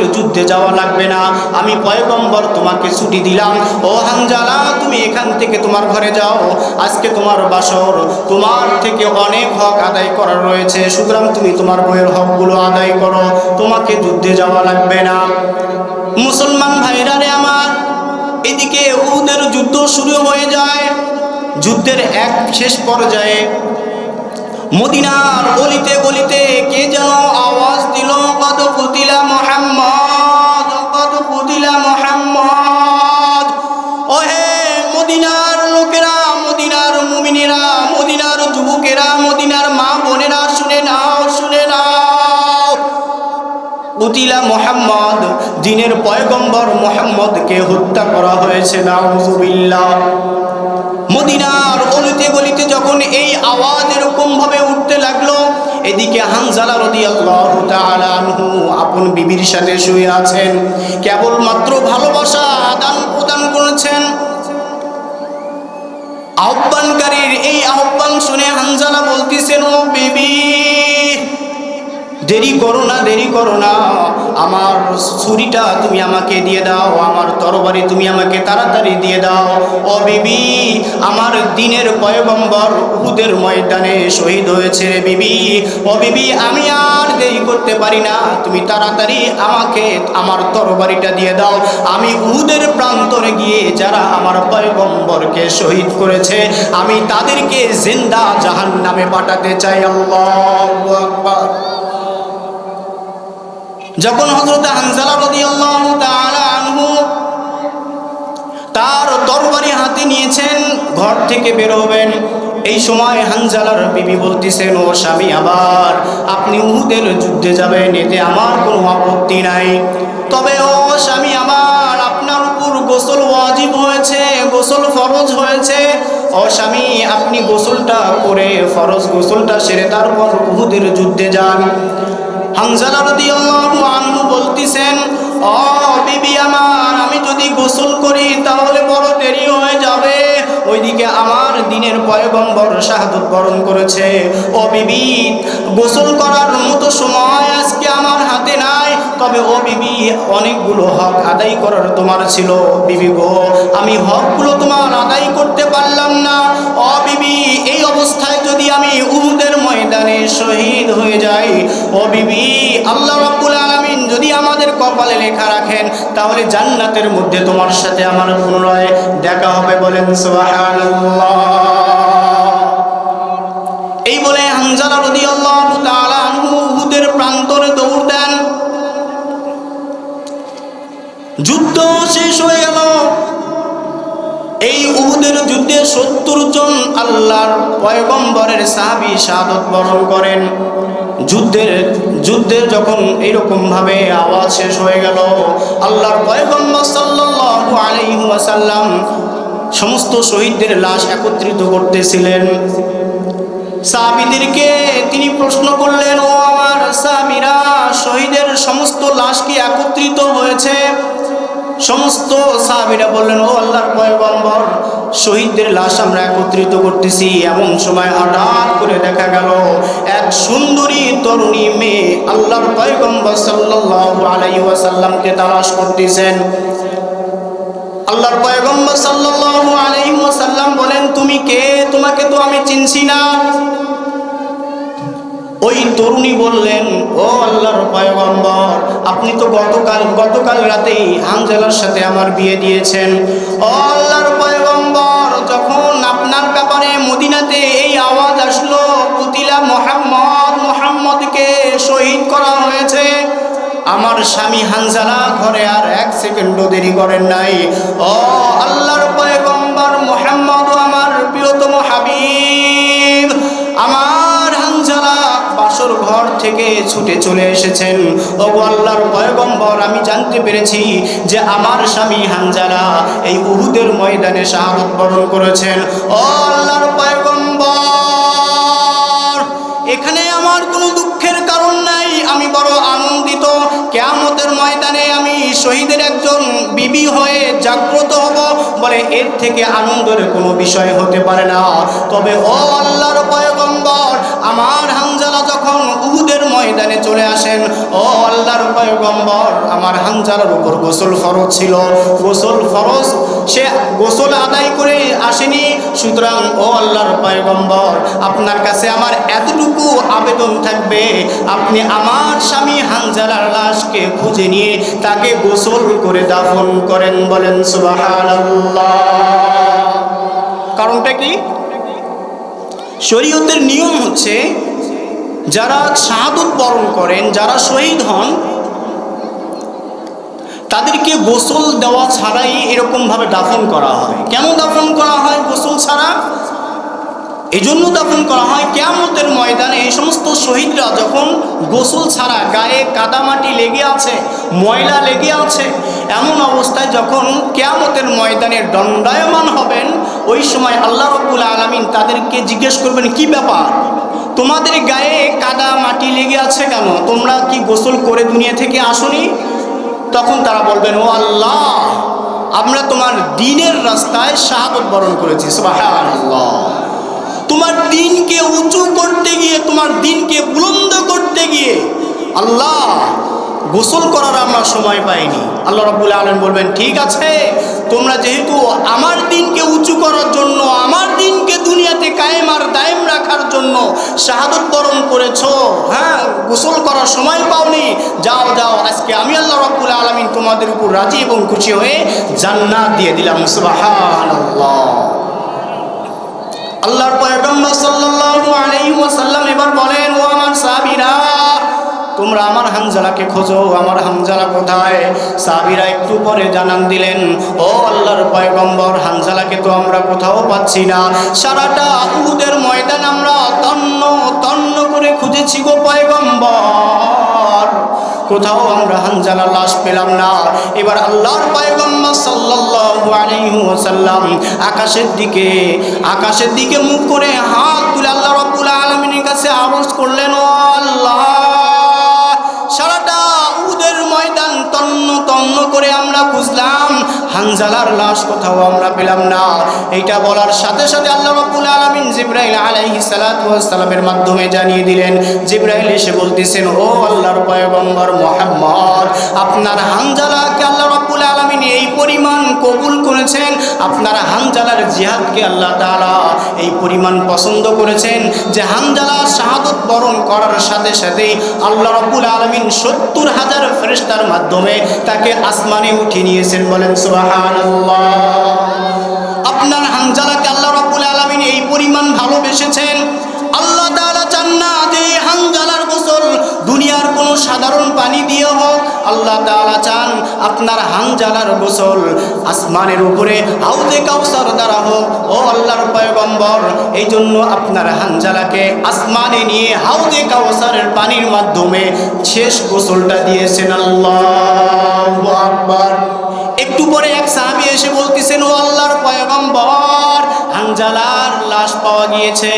উহুদের যুদ্ধে যাওয়া লাগবে না, আমি পয়গম্বর তোমাকে ছুটি দিলাম। ও হানজালা, তুমি এখান থেকে তোমার ঘরে যাও, আজকে তোমার বাসর, তোমার থেকে অনেক হক আদায় করার রয়েছে, সুতরাং তুমি তোমার বইয়ের হকগুলো আদায় করো, তোমাকে যুদ্ধে যাওয়া লাগবে না। মুসলমান ভাইরা রে আমার, এদিকে উহুদের যুদ্ধ শুরু হয়ে যায়। যুদ্ধের এক শেষ পর্যায়ে মদিনার গলিতে গলিতে কে যেন আওয়াজ দিল, কদ কুতিলা মুহাম্মদ, কদ কুতিলা মুহাম্মদ। ওহে মদিনার লোকেরা, মদিনার মুমিনেরা, মদিনার যুবকেরা, মদিনার মা বোনেরা, শুনে নাও, শুনে নাও, কুতিলা মুহাম্মদ, দ্বীনের পয়গম্বর মুহাম্মদকে হত্যা করা হয়েছে। নাউযুবিল্লাহ। মদিনার গলিতে গলিতে যখন এই আওয়াজ এরকম ভাবে উঠতে লাগলো, এদিকে হানজালা রাদিয়াল্লাহু তাআলা আনহু আপন বিবির সাথে শুয়ে আছেন, কেবলমাত্র ভালোবাসা আদান প্রদান করেছেন। আহ্বানকারীর এই আহ্বান শুনে হানজালা বলতেছেন, ও বিবি, দেরি করো না, দেরি করো না, আমার ছুরিটা তুমি আমাকে দিয়ে দাও, আমার তরবারি তুমি আমাকে তাড়াতাড়ি দিয়ে দাও। ও বিবি, আমার দ্বীনের পয়গম্বর উহুদের ময়দানে শহীদ হয়েছে রে বিবি। ও বিবি, আমি আর দেরি করতে পারি না, তুমি তাড়াতাড়ি আমাকে আমার তরবারিটা দিয়ে দাও। আমি উহুদের প্রান্তরে গিয়ে যারা আমার পয়গম্বরকে শহীদ করেছে, আমি তাদেরকে জিন্দা জাহান্নামে পাঠাতে চাই। আল্লাহু আকবার। যখন হযরত হানজালা রাদিয়াল্লাহু তাআলা আনহু তার তরবারি হাতে নিয়েছেন, ঘর থেকে বের হবেন, এই সময় হানজালার বিবি বলতেছেন, ও স্বামী, আবার আপনি উহুদের যুদ্ধে যাবেন, এতে আমার কোনো আপত্তি নাই, তবে ও স্বামী আমার, আপনার উপর গোসল ওয়াজিব হয়েছে, গোসল ফরজ হয়েছে। ও স্বামী, আপনি গোসলটা করে, ফরজ গোসলটা সেরে তারপর উহুদের যুদ্ধে যান। হানজালা রাদিয়াল্লাহু আনহু বলতেছেন, ও বিবি আমার, আমি যদি গোসল করি তাহলে বড় দেরি হয়ে যাবে, ওইদিকে আমার দ্বীনের পয়গম্বর শাহাদাত বরণ করেছে। ও বিবি, গোসল করার মতো সময় আজকে আমার হাতে নাই, তবে ও বিবি, অনেকগুলো হক আদায় করার তোমার ছিল। বিবি গো, আমি হকগুলো তোমার আদায় করতে পারলাম না। ও বিবি, এই অবস্থায় যদি আমি উহুদের ময়দানে শহীদ হয়ে যাই, ও বিবি, আল্লাহ রাব্বুল আলামিন যদি আমাদের কপালে লেখা রাখেন, তাহলে জান্নাতের মধ্যে তোমার সাথে আমার পুনরায় দেখা হবে। বলেন সুবহানাল্লাহ। এই বলে হানজালা রাদিয়াল্লাহু তাআলা আনহু উহুদের প্রান্তরে দৌড় দেন। যুদ্ধ শেষ হয়ে গেল। এই উহুদের যুদ্ধে ৭০ জন আল্লাহর পয়গম্বরের সাহাবী শাহাদাত বরণ করেন। যুদ্ধের যখন এইরকম ভাবে আওয়াজ শেষ হয়ে গেল, আল্লাহর পয়গম্বর সাল্লাল্লাহু আলাইহি ওয়াসাল্লাম সমস্ত শহীদদের লাশ একত্রিত করতেছিলেন। সাহাবীদেরকে তিনি প্রশ্ন করলেন, ও আমার সাহাবীরা, শহীদের সমস্ত লাশ কি একত্রিত হয়েছে? সমস্ত সাহাবীরা বললেন, ও আল্লাহর পয়গম্বর, শহীদদের লাশ আমরা একত্রিত করতেছি। এমন সময় হঠাৎ করে দেখা গেল এক সুন্দরী তরুণী মেয়ে আল্লাহর পয়গম্বর সাল্লাল্লাহু আলাইহি ওয়াসাল্লামকে তালাশ করতেছেন। আল্লাহর পয়গম্বর সাল্লাল্লাহু আলাইহি ওয়াসাল্লাম বলেন, তুমি কে? তোমাকে তো আমি চিনছি না। ওই তরুণী বললেন, ও আল্লাহর পয়গম্বর, আপনি তো গতকাল রাতেই হানজালার সাথে আমার বিয়ে দিয়েছেন। ও আল্লাহর পয়গম্বর, যখন আপনার ব্যাপারে মদিনাতে এই আওয়াজ আসলো, কুতিলা মুহাম্মদ, মুহাম্মদকে শহীদ করা হয়েছে, আমার স্বামী হানজালা ঘরে আর এক সেকেন্ডও দেরি করেন নাই। ও আল্লাহর পয়গম্বর, মুহাম্মদ আমার প্রিয়তম হাবিব, আমার হানজালা বাসর ঘর থেকে ছুটে চলে এসেছেন। ও আল্লাহর পয়গম্বর, আমি জানতে পেরেছি যে আমার স্বামী হানজালা এই উহুদের ময়দানে শাহাদাত বরণ করেছেন। ও আল্লাহর পয়গম্বর, এখানে আমার কোনো দুঃখের কারণ নাই, আমি বড় আনন্দিত। কিয়ামতের ময়দানে আমি শহীদের একজন বিবি হয়ে জাগ্রত হব, বলে এর থেকে আনন্দের কোনো বিষয় হতে পারে না। তবে ও আল্লাহর পয়গম্বর, আমার হানজালা যখন উহুদের ময়দানে চলে আসেন, ও আল্লাহর পয়গম্বর আমার হানজালার উপর গোসল ফরজ ছিল, গোসল ফরজ, সে গোসল আদায় করে আসেনি। সুতরাং ও আল্লাহর পয়গম্বর, আপনার কাছে আমার এতটুকু আবেদন থাকবে, আপনি আমার স্বামী হানজালার লাশকে খুঁজে নিয়ে তাকে গোসল করে দাফন করেন। বলেন সুবহানাল্লাহ। কারণটা কি? শরীয়তের নিয়ম হচ্ছে যারা শাহাদত বরণ করেন, যারা শহীদ হন, তাদেরকে গোসল দেওয়া ছাড়াই এরকমভাবে দাফন করা হয়। কেন দাফন করা হয় গোসল ছাড়া? এজন্য দাফন করা হয়, কিয়ামতের ময়দানে এই সমস্ত শহীদরা যখন গোসল ছাড়া, গায়ে কাদামাটি লেগে আছে, ময়লা লেগে আছে, এমন অবস্থায় যখন কিয়ামতের ময়দানে দণ্ডায়মান হবেন, ওই সময় আল্লাহ রাব্বুল আলামিন তাদেরকে জিজ্ঞেস করবেন, কি ব্যাপার, তোমাদের গায়ে কাদা মাটি লেগে আছে কেন? তোমরা কি গোসল করে দুনিয়া থেকে আসোনি? তখন তারা বলবেন, ও আল্লাহ, আমরা তোমার দ্বীনের রাস্তায় শাহাদত বরণ করেছি। সুবহানাল্লাহ। তোমার দ্বীনকে উঁচু করতে গিয়ে, তোমার দ্বীনকে বুলন্দ করতে গিয়ে আল্লাহ গোসল করার আমরা সময় পাইনি। আল্লাহ রাব্বুল আলামিন বলবেন, ঠিক আছে, তোমরা যেহেতু আমার দ্বীনকে উঁচু করার জন্য, আমার দ্বীনকে দুনিয়াতে কায়েম আর দায়েম রাখার জন্য শাহাদত বরণ করেছো, হ্যাঁ, গোসল করার সময় পাওনি, যাও যাও, আজকে আমি আল্লাহ রাব্বুল আলামিন তোমাদের উপর রাজি এবং খুশি হয়ে জান্নাত দিয়ে দিলাম। সুবহানাল্লাহ। আল্লাহর পয়গম্বর সাল্লাল্লাহু আলাইহি ওয়াসাল্লাম এবার বলেন, ও আমার সাহাবীরা, তোমরা আমার হানজালাকে খোঁজো, আমার হানজালা কোথায়? সাহাবীরা একটু পরে জানান দিলেন, ও আল্লাহর পয়গম্বর, হানজালাকে তো আমরা কোথাও পাচ্ছি না, সারাটা উহুদের ময়দান আমরা তন্ন তন্ন করে খুঁজেছি গো পয়গম্বর, কোথাও আমরা হানজালার লাশ পেলাম না। এবার আল্লাহর পয়গম্বর সাল্লাল্লাহু আলাইহি ওয়াসাল্লাম আকাশের দিকে মুখ করে হাত তুলে আল্লাহ রাব্বুল আলামিনের কাছে আরজ করলেন, ও আল্লাহ, সারাটা উহুদের ময়দান তন্ন তন্ন করে আমরা খুঁজলাম, হানজালার লাশ কোথাও আমরা পেলাম না। এইটা বলার সাথে সাথে আল্লাহ রাব্বুল আলামিন জিবরাইল আলাইহিস সালাতু ওয়াস সালামের মাধ্যমে জানিয়ে দিলেন। জিবরাইল এসে বলতেছেন, ও আল্লাহর পয়গম্বর মুহাম্মদ, আপনার হানজালাকে আল্লাহ রাব্বুল আলামিন এই পরিমাণ কবুল করেছেন, আপনার হানজালার জিহাদকে আল্লাহ তাআলা এই পরিমাণ পছন্দ করেছেন যে হানজালা শাহাদত বরণ করার সাথে সাথেই আল্লাহ রাব্বুল আলামিন 70,000 ফেরেশতার মাধ্যমে তাকে আসমানে উঠিয়ে নিয়েছেন। বলেন সুবহানাল্লাহ। আপনার হানজালাকে আল্লাহ রাব্বুল আলামিন এই পরিমাণ ভালোবেসেছেন, আল্লাহ তাআলা চান না যে হানজালার গোসল দুনিয়ার কোনো সাধারণ পানি দিয়ে হোক, আল্লাহ তাআলা চান আপনার হানজালার গোসল আসমানের উপরে হাউজে কাউসার দ্বারা হোক। ও আল্লাহর পয়গম্বর, এই জন্য আপনার হানজালাকে আসমানে নিয়ে হাউজে কাউসারের পানির মাধ্যমে শেষ গোসলটা দিয়েছেন। আল্লাহু আকবার। একটু পরে এক সাহাবী এসে বলতেছেন, ও আল্লাহর পয়গম্বর, হানজালার লাশ পাওয়া গিয়েছে।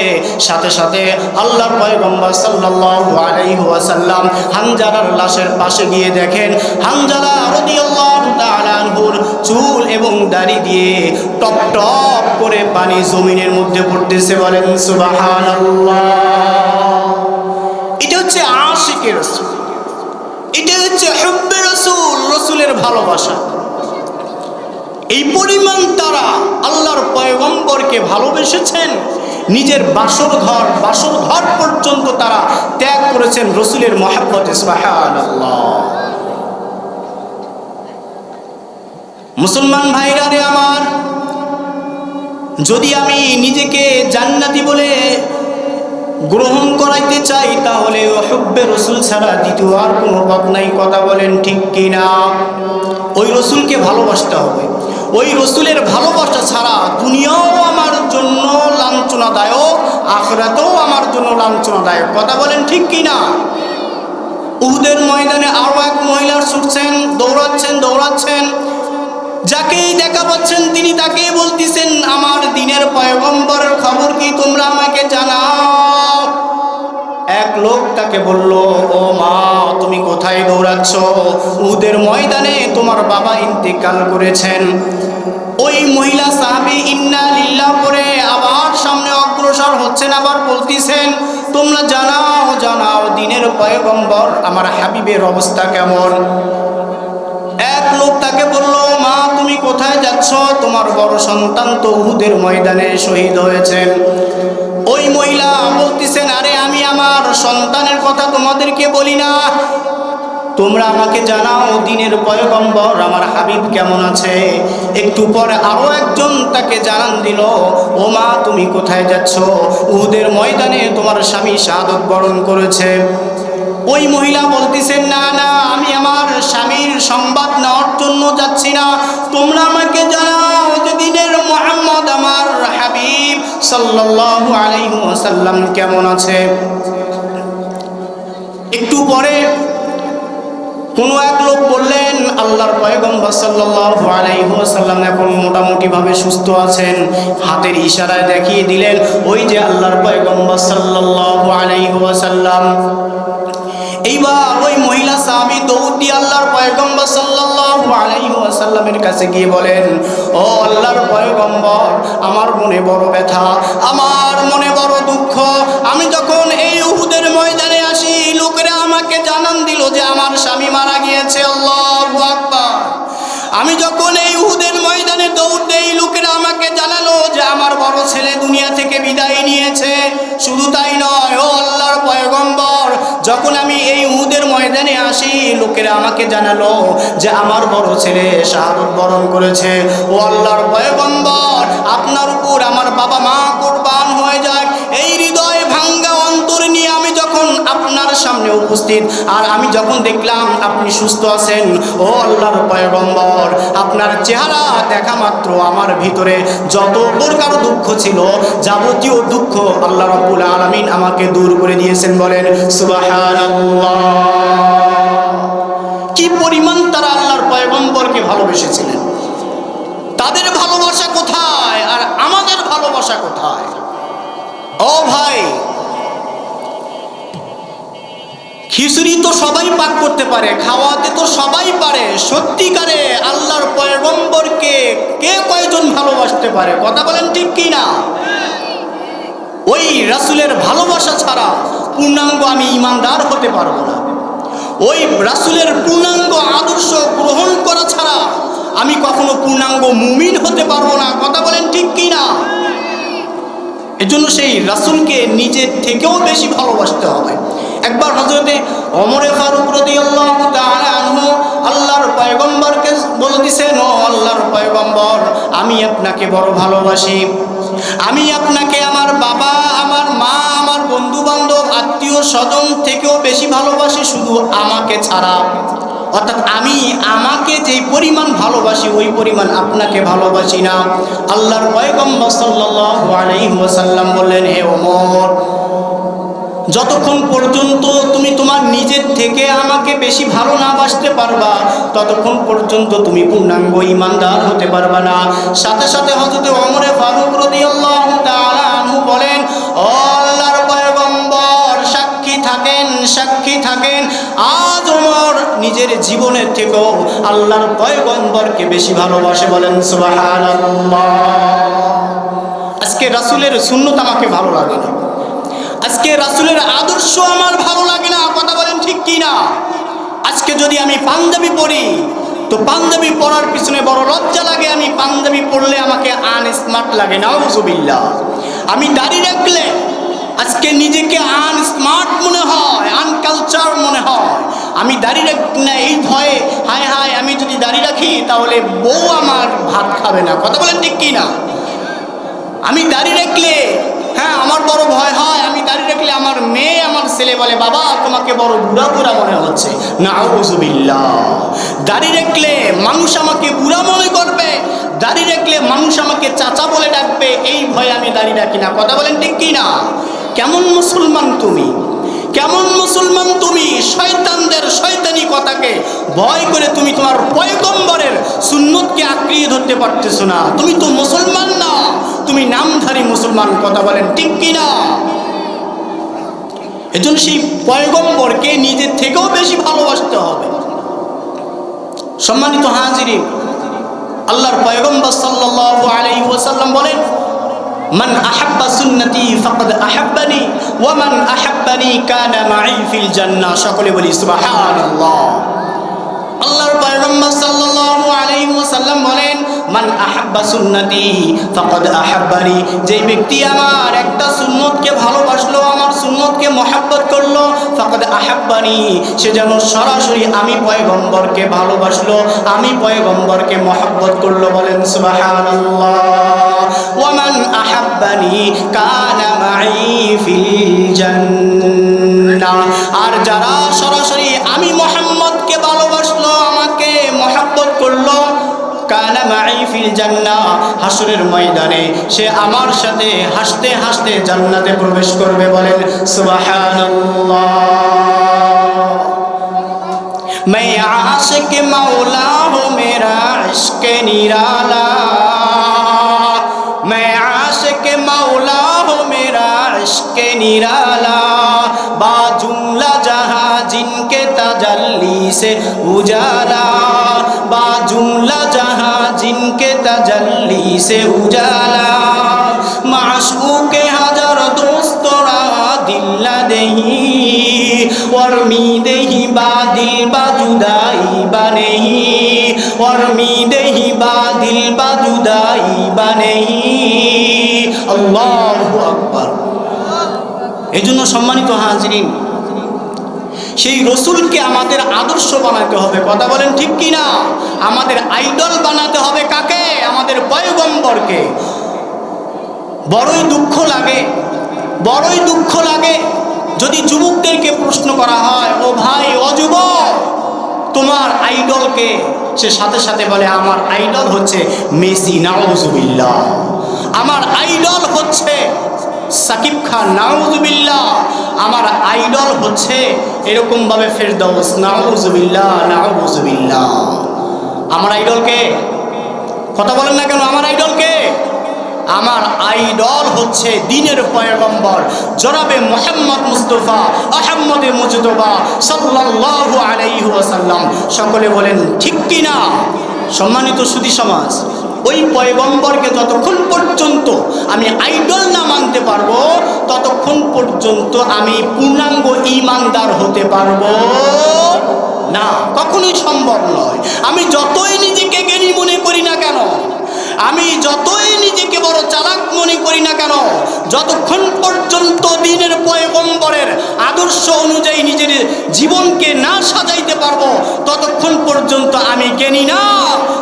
সাথে সাথে আল্লাহর পয়গম্বর সাল্লাল্লাহু আলাইহি ওয়াসাল্লাম হানজালার লাশের পাশে গিয়ে দেখেন হানজালা রাদিয়াল্লাহু তাআলা আনহুর চুল এবং দাড়ি দিয়ে টপ টপ করে পানি জমিনের মধ্যে পড়তেছে। বলেন সুবহানাল্লাহ। এটা হচ্ছে আশিকে রাসূল, এটা হচ্ছে হুব্বে রাসূল, রাসূলের ভালোবাসা। এই পরিমাণ তারা আল্লাহর পয়গম্বরকে ভালোবেসেছেন, নিজের বাসর ঘর পর্যন্ত তারা ত্যাগ করেছেন রাসূলের মহব্বতে। সুবহানাল্লাহ। মুসলমান ভাইরা রে আমার, যদি আমি নিজেকে জান্নাতি বলে গ্রহণ করাইতে চাই, তাহলে হুব্বে রাসূল ছাড়া দ্বিতীয় আর কোনো পথ নাই। কথা বলেন ঠিক কিনা? ওই রাসূলকে ভালোবাসতে হবে। ওই রাসূলের ভালোবাসা ছাড়া দুনিয়াও আমার জন্য লাঞ্ছনাদায়ক, আখিরাতেও আমার জন্য লাঞ্ছনাদায়ক। কথা বলেন ঠিক কিনা? উহুদের ময়দানে আরো এক মহিলা ছুটছেন, দৌড়াচ্ছেন, যাকেই দেখা পাচ্ছেন তিনি তাকেই বলতেছেন, আমার দ্বীনের পয়গম্বরের খবর কি তোমরা আমাকে জানাও। এক লোক তাকে বলল, ও মা, তুমি কোথায় দৌড়াচ্ছ? উহুদের ময়দানে তোমার বাবা ইন্তেকাল করেছেন। ওই মহিলা সাহাবী ইন্না লিল্লাহ পড়ে আবার সামনে অগ্রসর হচ্ছেন, আবার বলতেছেন, তোমরা জানাও দ্বীনের পয়গম্বর আমার হাবিবের অবস্থা কেমন? এক লোক তাকে বলল, মা তুমি কোথায় যাচ্ছ? তোমার বড় সন্তান তো উহুদের ময়দানে শহীদ হয়েছেন। ওই মহিলা বলতেছেন, আরে আমি আমার সন্তানের কথা তোমাদেরকে বলি না, তোমরা আমাকে জানাও দ্বীনের পয়গম্বর আমার হাবিব কেমন আছে। একটু পরে আরো একজন তাকে জানান দিল, ও মা তুমি কোথায় যাচ্ছ? উহুদের ময়দানে তোমার স্বামী শাহাদত বরণ করেছে। ওই মহিলা বলতেছেন, না না, আমি আমার স্বামীর সংবাদ নেওয়ার জন্য যাচ্ছি না, তোমরা আমাকে জানাও যে দ্বীনের মুহাম্মদ আমার হাবিব সাল্লাল্লাহু আলাইহি ওয়াসাল্লাম কেমন আছে। একটু পরে কোনো এক লোক বললেন, আল্লাহর পয়গম্বর সাল্লাল্লাহু আলাইহি ওয়াসাল্লাম এখন মোটামুটি ভাবে সুস্থ আছেন। হাতের ইশারায় দেখিয়ে দিলেন, ওই যে আল্লাহর পয়গম্বর সাল্লাল্লাহু আলাইহি ওয়াসাল্লাম। এইবার ওই মহিলা সাহাবী দৌড় দিয়ে আল্লাহর পয়গম্বর সাল্লাল্লাহু আলাইহি ওয়াসাল্লামের কাছে গিয়ে বলেন, ও আল্লাহর পয়গম্বর, আমার মনে বড় ব্যথা, আমার মনে বড় দুঃখ। আমি যখন এই উহুদের ময়দানে আসি, লোকেরা আমাকে জানান দিল যে আমার স্বামী মারা গিয়েছে। আল্লাহু আকবার। আমি যখন এই উহুদের ময়দানে দৌড় দেই, লোকেরা আমাকে জানালো যে আমার বড় ছেলে দুনিয়া থেকে বিদায় নিয়েছে। শুধু তাই নয়, ও আল্লাহর পয়গম্বর, যখন আমি এই উহুদের ময়দানে আসি, লোকেরা আমাকে জানালো যে আমার বড় ছেলে শাহাদত বরণ করেছে। ও আল্লাহর পয়গম্বর, আপনার উপর আমার বাবা মা কুরবান হয়ে যায়। এই হৃদয় ভাঙ্গা অন্তর নিয়ে আমি যখন আপনার সামনে উপস্থিত, আর আমি যখন দেখলাম আপনি সুস্থ আছেন, ও আল্লাহর পয়গম্বর, আপনার চেহারা দেখা মাত্র আমার ভিতরে যত প্রকার দুঃখ ছিল, যাবতীয় দুঃখ আল্লাহ রাব্বুল আলামিন আমাকে দূর করে দিয়েছেন। বলেন সুবহানাল্লাহ। কি পরিমাণ তারা আল্লাহর পয়গম্বরকে ভালোবেসেছিলেন। তাদের ভালোবাসা কোথায় আর আমাদের ভালোবাসা কোথায়? ও ভাই, খিচুড়ি তো সবাই পাক করতে পারে, খাওয়াতে তো সবাই পারে, সত্যিকারে আল্লাহর পয়গম্বরকে কে কয়জন ভালোবাসতে পারে? কথা বলেন ঠিক কি না? ওই রাসূলের ভালোবাসা ছাড়া পূর্ণাঙ্গ আমি ঈমানদার হতে পারবো না। ওই রাসূলের পূর্ণাঙ্গ আদর্শ গ্রহণ করা ছাড়া আমি কখনো পূর্ণাঙ্গ মুমিন হতে পারবো না। কথা বলেন ঠিক কি না? এজন্য সেই রাসূলকে নিজের থেকেও বেশি ভালোবাসতে হবে। একবার হযরতে ওমর ফারুক রাদিয়াল্লাহু তাআলা আনহু আল্লাহর পয়গম্বরকে বলতেছেন, ও আল্লাহর পয়গম্বর, আমি আপনাকে বড় ভালোবাসি, আমি আপনাকে আমার বাবা, আমার মা, আমার বন্ধু বান্ধব, আত্মীয় স্বজন থেকেও বেশি ভালোবাসি, শুধু আমাকে ছাড়া। অর্থাৎ আমি আমাকে যে পরিমাণ ভালোবাসি ওই পরিমাণ আপনাকে ভালোবাসি না। আল্লাহর পয়গম্বর সাল্লাল্লাহু আলাইহি ওয়াসাল্লাম বললেন, হে ওমর, যতক্ষণ পর্যন্ত তুমি তোমার নিজের থেকে আমাকে বেশি ভালো না বাসতে পারবা, ততক্ষণ পর্যন্ত তুমি পূর্ণাঙ্গ ঈমানদার হতে পারবা না। সাথে সাথে হযরত ওমর ফারুক রাদিয়াল্লাহু তাআলা আনহু বলেন, ও আল্লাহর পয়গম্বর, সাক্ষী থাকেন, সাক্ষী থাকেন, আজ ওমর নিজের জীবনের থেকেও আল্লাহর পয়গম্বরকে বেশি ভালোবাসে। বলেন সুবহানাল্লাহ। আজকে রাসূলের সুন্নাত আমাকে ভালো লাগে না, আজকে রাসূলের আদর্শ আমার ভালো লাগে না। কথা বলেন ঠিক কি না? আজকে যদি আমি পাঞ্জাবি পরি, তো পাঞ্জাবি পরার পিছনে বড় লজ্জা লাগে। আমি পাঞ্জাবি পরলে আমাকে আনস্মার্ট লাগে, নাউযুবিল্লাহ। আমি দাড়ি রাখলে আজকে নিজেকে আনস্মার্ট মনে হয়, আনকালচার মনে হয়। আমি দাড়ি রাখি না এই ভয়ে, হায় হায় আমি যদি দাড়ি রাখি তাহলে বউ আমার ভাত খাবে না। কথা বলেন ঠিক কি না? আমি দাড়ি রাখলে আমার বড় ভয় হয়, আমি দাড়ি রাখলে আমার মেয়ে, আমার ছেলে বলে, বাবা তোমাকে বড় বুড়া বুড়া মনে হচ্ছে। নাউযুবিল্লাহ। দাড়ি রাখলে মানুষ আমাকে বুড়া মনে করবে, দাড়ি রাখলে মানুষ আমাকে চাচা বলে ডাকবে, এই ভয়ে আমি দাড়ি রাখি না। কথা বলেন ঠিক কি না? কেমন মুসলমান তুমি, কেমন মুসলমান তুমি? শয়তানদের শয়তানি কথাকে ভয় করে তুমি তোমার পয়গম্বরের সুন্নতকে আঁকড়িয়ে ধরতে পারতেছো না। তুমি তো মুসলমান না, তুমি নামধারী মুসলমান। কথা বলেন ঠিক কি না? এজন্য সেই পয়গম্বরকে নিজের থেকেও বেশি ভালোবাসতে হবে। সম্মানিত হাজিরিন, আল্লাহর পয়গম্বর সাল্লাল্লাহু আলাইহি ওয়াসাল্লাম বলেন, মান আহাব্বা সুন্নতি ফাকাদ আহাব্বানি ওয়া মান আহাব্বানি কানা মাই ফিল জান্নাহ। সকলে বলি সুবহানাল্লাহ। আল্লাহর পয়গম্বর সাল্লাল্লাহু আলাইহি ওয়াসাল্লাম বলেন, মান আহাব্বা সুন্নতি ফাকাদ আহাব্বানি, যে ব্যক্তি আমার একটা সুন্নতকে ভালোবাসলো, আমার সুন্নতকে মহব্বত করলো, ফাকাদ আহাব্বানি, সে যেন সরাসরি আমি পয়গম্বরকে ভালোবাসলো, আমি পয়গম্বরকে মহব্বত করলো। বলেন সুবহানাল্লাহ। ওয়া মান আহাব্বানি কানা মাই ফিল জান্নাহ, আর যারা সরাসরি আমি মুহাম্মদকে ভালোবাসলো, আমাকে মহব্বত করলো, কানা মাই ফিল জান্নাহ, হাসরের ময়দানে সে আমার সাথে হাসতে হাসতে জান্নাতে প্রবেশ করবে। বলেন সুবহানাল্লাহ। मैं आशिक मौला हूँ मेरा इश्क निराला, मैं आशिक मौला हूँ मेरा इश्क निराला, बाजुमला जहाँ जिनके तजल्ली से उजाला, बाजुमला जहाँ जिनके तजल्ली से उजाला, माशूक हजार दोस्तों दिल न दही और मीदे ही बादिल बाजुदाई बनेही, और मीदे ही बादिल बाजुदाई बनेही। আল্লাহু আকবার। এজন্য সম্মানিত হাজিরিন, সেই রসুলকে আমাদের আদর্শ বানাতে হবে। কথা বলেন ঠিক কি না? আমাদের আইডল বানাতে হবে কাকে? আমাদের পয়গম্বরকে। বড়ই দুঃখ লাগে, বড়ই দুঃখ লাগে যদি যুবকদেরকে প্রশ্ন করা হয়, ও ভাই, ও যুবক, তোমার আইডলকে? সে সাথে সাথে বলে, আমার আইডল হচ্ছে মেসি, নাউজুবিল্লাহ। আমার আইডল হচ্ছে সাকিব খান, নাউজুবিল্লাহ। আমার আইডল হচ্ছে এরকম ভাবে ফেরদৌস, নাউজুবিল্লাহ, নাউজুবিল্লাহ। আমার আইডলকে? কথা বলেন না কেন? আমার আইডলকে? আমার আইডল হচ্ছে দ্বীনের পয়গম্বর জনাবে মুহাম্মদ মুস্তাফা আহমদে মুজতবা সাল্লাল্লাহু আলাইহি ওয়াসাল্লাম। সকলে বলেন ঠিক কি না? সম্মানিত সুধী সমাজ, ওই পয়গম্বরকে যতক্ষণ পর্যন্ত আমি আইডল না মানতে পারবো, ততক্ষণ পর্যন্ত আমি পূর্ণাঙ্গ ঈমানদার হতে পারবো না। কখনোই সম্ভব নয়। আমি যতই নিজেকে জ্ঞানী মনে করি না কেন, আমি যতই নিজেকে বড় চালাক মনে করি না কেন, যতক্ষণ পর্যন্ত দ্বীনের পয়গম্বরের আদর্শ অনুযায়ী নিজের জীবনকে না সাজাইতে পারবো, ততক্ষণ পর্যন্ত আমি জ্ঞানী না,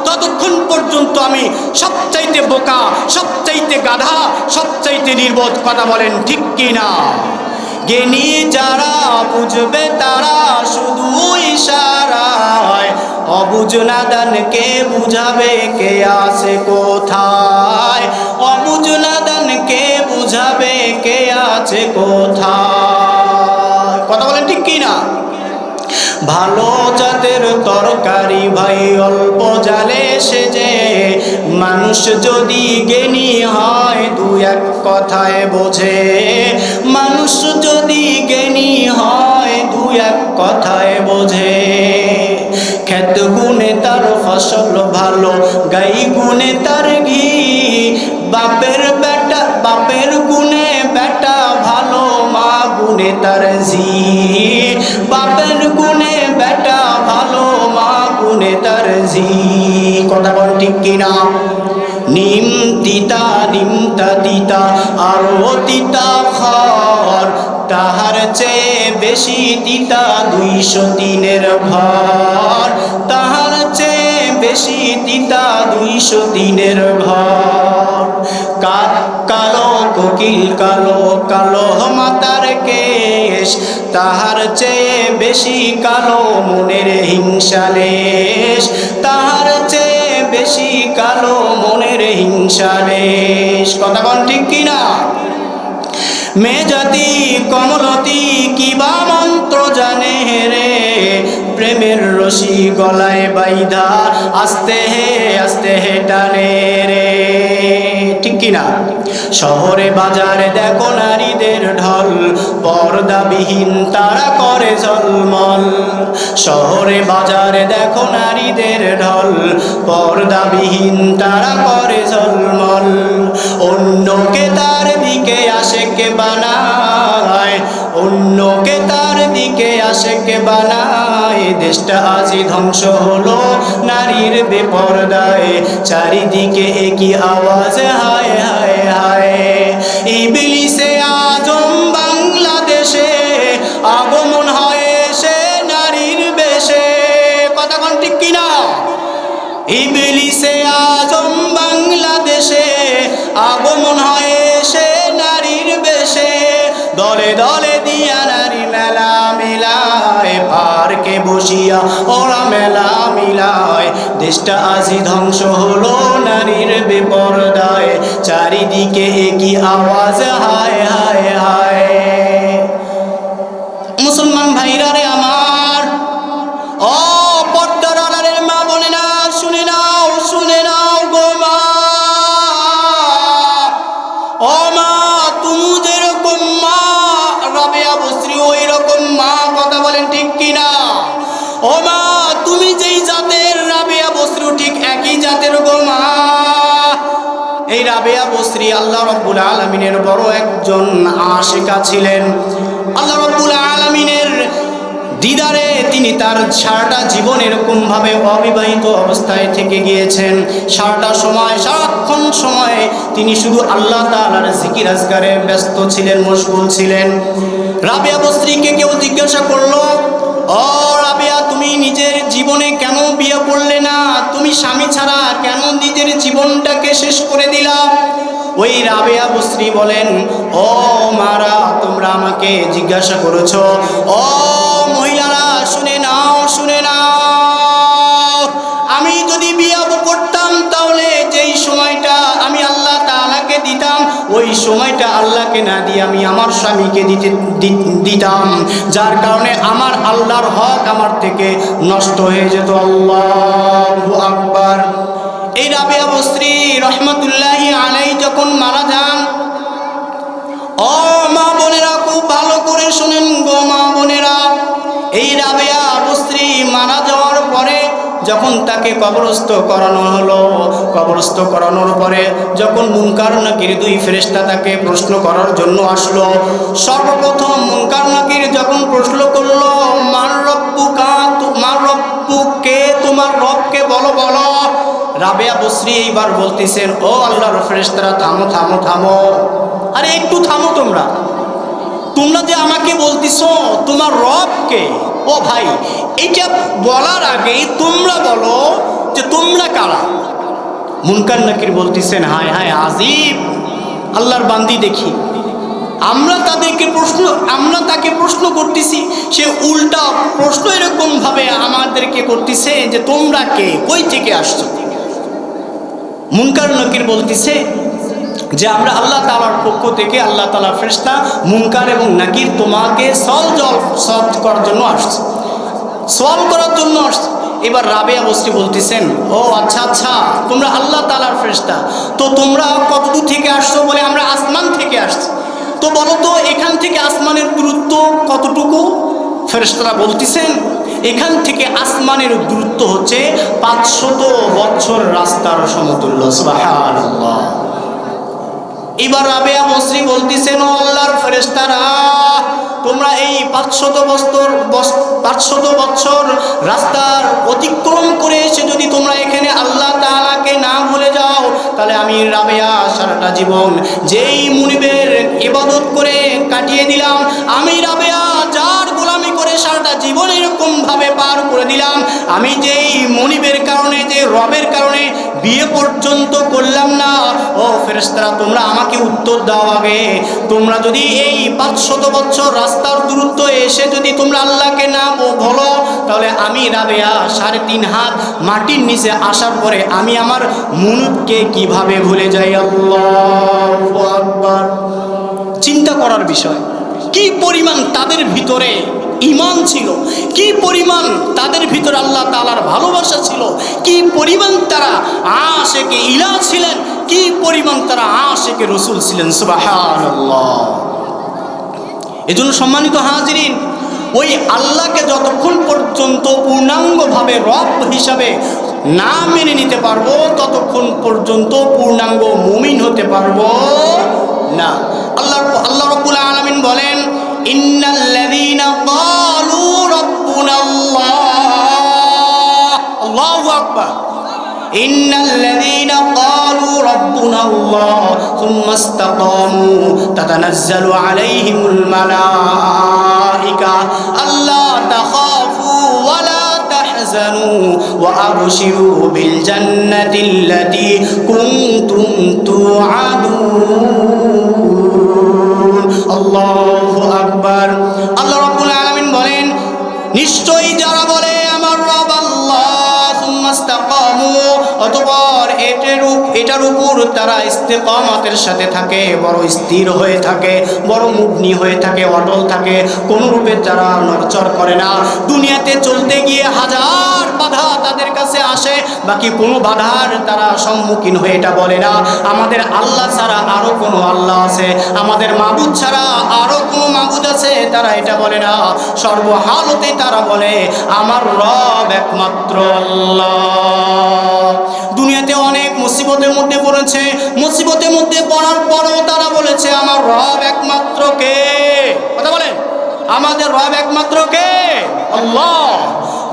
ততক্ষণ পর্যন্ত আমি সবচাইতে বোকা, সবচাইতে গাধা, সবচাইতে নির্বোধ। কথা বলেন ঠিক কি না? জ্ঞানী যারা বুঝবে তারা শুধু ইশারায়, অবুঝ নাদানকে বুঝাবে কে আছে কোথায়, অবুঝ নাদানকে বুঝাবে কে আছে কোথায়। কথা বলেন ঠিক কি না? ভালো জাতের তরকারি ভাই অল্প জালে সেজে, মানুষ যদি জ্ঞানী হয় দু এক কথায় বোঝে, মানুষ যদি জ্ঞানী হয় দু এক কথায় বোঝে। ক্ষেত গুণে তার ফসল ভালো, গাই গুণে তার ঘি, বাপের বেটা, বাপের গুণে বেটা ভালো, মা গুণে তার ঝি, বাপের গুণে বেটা ভালো, মা গুণে তার ঝি। কথা বল ঠিক কিনা? নিম তিতা, নিমতা তিতা, আরো তিতা খর, তাহার চেয়ে বেশি তিতা 203-এর ঘর, তাহার চেয়ে বেশি তিতা 203-এর ঘর। কালো কোকিল কালো, কালো মাতার কেশ, তাহার চেয়ে বেশি কালো মনের হিংসালেশ, তাহার চেয়ে বেশি কালো মনের হিংসালেশ। কথা বল ঠিক কিনা? মেজাতি কমলতি কিবা মন্ত্র জানে রে, প্রেমের রশি গলায় বাইধা আস্তে হে টানে রে। ঠিক কিনা? শহরে বাজারে দেখো নারীদের ঢল, পর্দাবিহীন তারা করে ঝলমল। শহরে বাজারে দেখো নারীদের ঢল, পর্দাবিহীন তারা করে ঝলমল। অন্যকে তার দিকে আশেকে বানায়, অন্যকে তার দিকে আশেকে বানায়। দেশটা আজই ধ্বংস হলো নারীর বেপরদায়, চারিদিকে একই আওয়াজ হায় হায় হায়। ইবলিসে আজম বাংলাদেশে আগমন হয় সে নারীর বেশে, কথা কোন ঠিক কিনা? ইবলিসে আজম বাংলাদেশে আগমন হয় সে নারীর বেশে। দলে দলে দিয়া নারী মেলা মিলায়, পার্কে বসিয়া ওরা মেলা মিলায়। দেশটা আজই ধ্বংস হলো নারীর বেপরদায়, চারিদিকে একই আওয়াজ হায় হায় হায়। মুসলমান ভাইরা রে আমার, ও পর্দার আড়ালের মা বলে না, শুনে নাও শুনে নাও গো মা। ও মা, তুমি যেরকম মা রাবেয়া বসরি ওই রকম মা, কথা বলেন ঠিক কিনা? ও মা, তুমি যেই জাতের রাবেয়া বসরি ঠিক একই জাতের গো মা। এই রাবেয়া বসরি আল্লাহ রাব্বুল আলামিনের বড় একজন আশিকা ছিলেন। আল্লাহ রাব্বুল আলামিনের দিদারে তিনি তার সারাটা জীবন এরকমভাবে অবিবাহিত অবস্থায় থেকে গিয়েছেন। সারাটা সময়, সারাক্ষণ সময় তিনি শুধু আল্লাহ তাআলার জিকির আজকারে ব্যস্ত ছিলেন, মশগুল ছিলেন। রাবেয়া বসরিকে কেউ জিজ্ঞাসা করলো, ও রাবেয়া, তুমি নিজের জীবনে কেন বিয়ে করলে না? তুমি স্বামী ছাড়া কেন নিজের জীবনটাকে শেষ করে দিলা? ওই রাবেয়া বসরি বলেন, ও মারা, তোমরা আমাকে জিজ্ঞাসা করেছো, ও মহিলারা শুনে নাও শুনে নাও। আমি যদি বিয়ে করতাম তাহলে যেই সময়টা আমি আল্লাহ তাআলাকে দিতাম, ওই সময়টা আল্লাহকে না দিয়ে আমি আমার স্বামীকে দিতাম, যার কারণে আমার আল্লাহর হক আমার থেকে নষ্ট হয়ে যেত। আল্লাহু আকবার। এই রাবেয়া বসরি রহমতুল্লাহি আলাইহি যখন মারা যান, ও মা বোনেরা খুব ভালো করে শুনেন গো মা বোনেরা, এই রাবেয়া বসরি মারা যাওয়ার পরে যখন তাকে কবরস্থ করানো হলো, কবরস্থ করানোর পরে যখন মুনকার নাকির দুই ফেরেশতা তাকে প্রশ্ন করার জন্য আসলো, সর্বপ্রথম মুনকার নাকির যখন প্রশ্ন করলো, মার রব্বুকা, তোমার রব্বুকে, তোমার রবকে বলো বলো। রাবেয়া বসরি এইবার বলতেছেন, ও আল্লাহর ফেরেশতারা, থামো থামো থামো, আরে একটু থামো তোমরা। তোমরা যে আমাকে বলতেছো তোমার রবকে, ও ভাই, এইটা বলার আগেই তোমরা বলো যে তোমরা কারা। মুনকার নাকির বলতেছেন, হায় হায় আজীব আল্লাহর বান্দি দেখি, আমরা তাকে প্রশ্ন করতেছি, সে উল্টা প্রশ্ন এরকম ভাবে আমাদেরকে করতেছে যে তোমরা কে, কই থেকে আসছো। মুনকার নাকির বলতেছে যে আমরা আল্লাহ তাআলার পক্ষ থেকে, আল্লাহ তাআলার ফেরেশতা মুনকার এবং নাকির তোমাকে সওয়াল করার জন্য আসছে, সওয়াল করার জন্য আসছে। এবার রাবেয়া বসরি বলতেছেন, ও আচ্ছা আচ্ছা, তোমরা আল্লাহ তাআলার ফেরেশতা, তো তোমরা কতদূর থেকে আসছো? বলে আমরা আসমান থেকে আসছি। তো বলো তো এখান থেকে আসমানের দূরত্ব কতটুকু? ফেরেশতারা বলতেছেন, এখান থেকে আসমানের দূরত্ব হচ্ছে 500 বছর রাস্তার সমতুল্য। সুবহানাল্লাহ। এবার রাবেয়া বসরি বলতেছেন, ও আল্লাহর ফেরেশতারা, তোমরা এই 500 বছর রাস্তার অতিক্রম করে এসে যদি তোমরা এখানে আল্লাহ তাআলাকে না ভুলে যাও, তাহলে আমি রাবেয়া সারাটা জীবন যেই মুনিবের ইবাদত করে কাটিয়ে দিলাম, আমি রাবেয়া যার গোলামি করে সারাটা জীবন এরকম ভাবে পার করে দিলাম, আমি যেই মুনিবের কারণে, যে রবের কারণে বিয়ে পর্যন্ত করলাম না, ও ফেরেশতারা তোমরা আমাকে উত্তর দাও আগে। তোমরা যদি এই 500 বছর রাস্তার দূরত্ব এসে যদি তোমরা আল্লাহকে না বলো, তাহলে আমি রাবেয়া 3.5 হাত মাটির নিচে আসার পরে আমি আমার মুনিবকে কিভাবে ভুলে যাই। আল্লাহু আকবার। চিন্তা করার বিষয়, কি পরিমাণ তাদের ভিতরে ঈমান ছিল, কি পরিমাণ তাদের ভিতরে আল্লাহ তাআলার ভালোবাসা ছিল, কি পরিমাণ তারা আশিকে ইলাহ ছিলেন, কি পরিমাণ তারা আশিকে রাসূল ছিলেন। সুবহানাল্লাহ। এজন্য সম্মানিত হাজিরিন, ওই আল্লাহকে যতক্ষণ পর্যন্ত পূর্ণাঙ্গভাবে রব হিসাবে না মেনে নিতে পারবো, ততক্ষণ পর্যন্ত পূর্ণাঙ্গ মুমিন হতে পারবো না। আল্লাহ রাব্বুল আলামিন বলেন, ইন্নাল্লাযীনা ক্বালু রাব্বুনাল্লাহ, আল্লাহু আকবার, ইন্নাল্লাযীনা ক্বালু রাব্বুনাল্লাহ সুম্মা ইসতাকামু তাতানাজ্জালু আলাইহিমুল মালায়েকা আল্লা তাখাফু ওয়া লা তাহজানু ওয়া আবশিরু বিল জান্নাতিল্লাতী কুনতুম তুআদুন। আল্লাহু আকবার। আল্লাহ রাব্বুল আলামিন বলেন, নিশ্চয়ই যারা বলে আমার রব আল্লাহ, সুম্মা ইসতাকামু, অতঃপর এটার উপর তারা ইস্তেকামাতের সাথে থাকে, বড় স্থির হয়ে থাকে, বড় মুগ্নি হয়ে থাকে, অটল থাকে, কোন রূপে তারা নড়চড় করে না। দুনিয়াতে চলতে গিয়ে হাজার বাধা তাদের কাছে আসে, বাকি কোনো বাধার তারা সম্মুখীন হয়ে এটা বলে না আমাদের আল্লাহ ছাড়া আরো কোনো আল্লাহ আছে, আমাদের মাবুদ ছাড়া আরো কোনো মাবুদ আছে, তারা এটা বলে না। সর্বহালতে তারা বলে আমার রব একমাত্র আল্লাহ। দুনিয়াতে অনেক মুসিবতের মধ্যে পড়েছে, মুসিবতের মধ্যে পড়ার পরও তারা বলেছে আমার রব একমাত্র কে? কথা বলেন, আমাদের রব একমাত্র কে? আল্লাহ।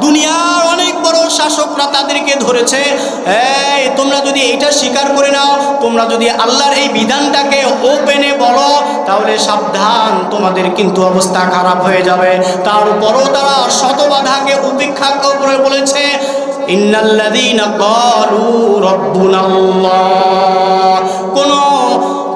দুনিয়ার অনেক বড় শাসকরা তাদেরকে ধরেছে, এই তোমরা যদি এইটা স্বীকার করে নাও, তোমরা যদি আল্লাহর এই বিধানটাকে ওপেনে বলো, তাহলে সাবধান, তোমাদের কিন্তু অবস্থা খারাপ হয়ে যাবে। তার উপরও তারা শত বাধাকে উপেক্ষা করে বলেছে, ইন্নাল্লাযীনা ক্বালু রাব্বুনাল্লাহ।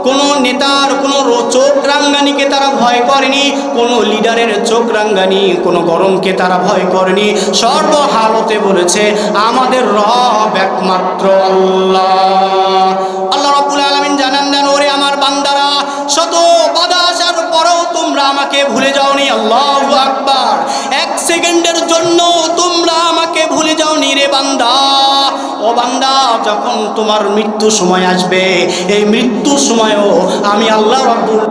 কোন নেতার কোন চোখ রাঙ্গানিকে তারা ভয় করেনি, কোন লিডারের চোখ রাঙ্গানি, কোন গরমকে তারা ভয় করেনি। সর্বহালতে বলেছে আমাদের রব একমাত্র আল্লাহ। আল্লাহ রাব্বুল আলামিন জানান দেন, ওরে আমার বান্দারা, শত বাধা আসার পরেও তোমরা আমাকে ভুলে যাওনি। আল্লাহু আকবার। এক সেকেন্ডের জন্য তোমরা আমাকে ভুলে যাওনি রে বান্দা। ও বান্দা, যখন তোমার মৃত্যু সময় আসবে, এই মৃত্যু সময়ও আমি আল্লাহ রাব্বুল